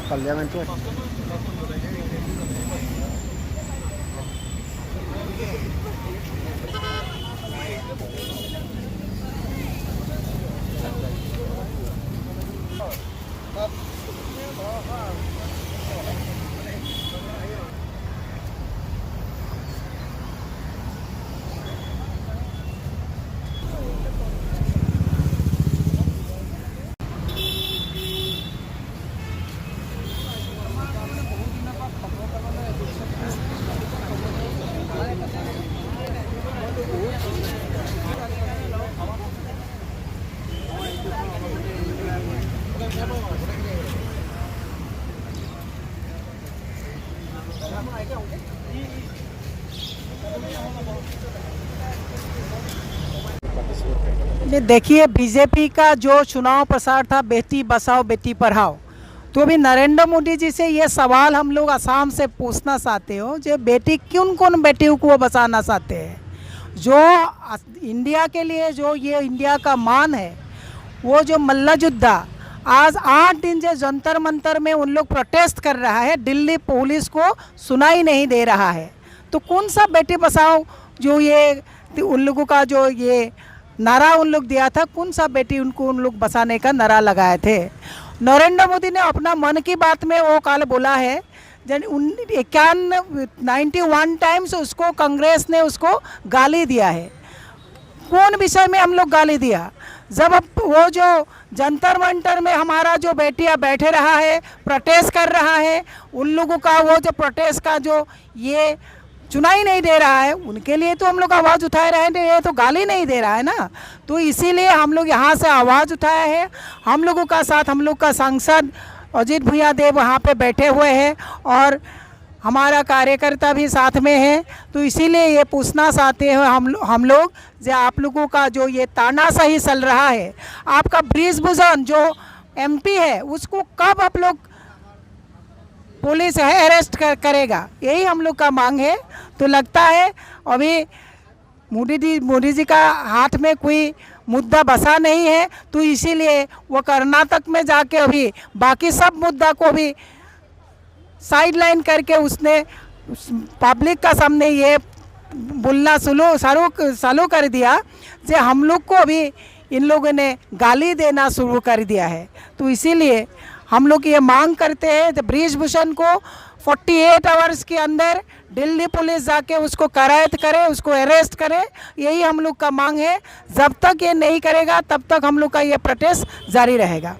Parlamento. देखिए, BJP का जो चुनाव प्रसार था बेटी बचाओ बेटी पढ़ाओ, तो अभी नरेंद्र मोदी जी से ये सवाल हम लोग आसाम से पूछना चाहते हो जो बेटी कौन कौन बेटियों को बचाना चाहते हैं। जो इंडिया के लिए जो ये इंडिया का मान है, वो जो मल्ला युद्धा आज 8 दिन से जंतर मंतर में उन लोग प्रोटेस्ट कर रहा है, दिल्ली पुलिस को सुनाई नहीं दे रहा है। तो कौन सा बेटी बचाओ जो ये उन लोगों का जो ये नारा उन लोग दिया था, कौन सा बेटी उनको उन लोग बचाने का नारा लगाए थे। नरेंद्र मोदी ने अपना मन की बात में वो कल बोला है, जब 91 टाइम्स उसको कांग्रेस ने उसको गाली दिया है। कौन विषय में हम लोग गाली दिया? जब वो जो जंतर मंतर में हमारा जो बेटियां बैठे रहा है, प्रोटेस्ट कर रहा है, उन लोगों का वो जो प्रोटेस्ट का जो ये चुनाई नहीं दे रहा है, उनके लिए तो हम लोग आवाज़ उठाए रहे हैं, ये तो गाली नहीं दे रहा है ना। तो इसीलिए हम लोग यहाँ से आवाज़ उठाया है। हम लोगों का साथ हम लोग का सांसद अजीत भुइयां देव वहाँ पे बैठे हुए हैं और हमारा कार्यकर्ता भी साथ में है। तो इसीलिए ये पूछना चाहते हैं हम लोग जो आप लोगों का जो ये तानाशाही चल रहा है, आपका बृजभूषण जो MP है उसको कब आप लोग पुलिस है अरेस्ट करेगा, यही हम लोग का मांग है। तो लगता है अभी मोदी जी का हाथ में कोई मुद्दा बसा नहीं है, तो इसीलिए वो कर्नाटक में जाके अभी बाकी सब मुद्दा को भी साइडलाइन करके उसने पब्लिक का सामने ये बोलना चालू कर दिया कि हम लोग को अभी इन लोगों ने गाली देना शुरू कर दिया है। तो इसीलिए हम लोग ये मांग करते हैं कि बृजभूषण को 48 आवर्स के अंदर दिल्ली पुलिस जाके उसको करायत करे, उसको अरेस्ट करे, यही हम लोग का मांग है। जब तक ये नहीं करेगा तब तक हम लोग का ये प्रोटेस्ट जारी रहेगा।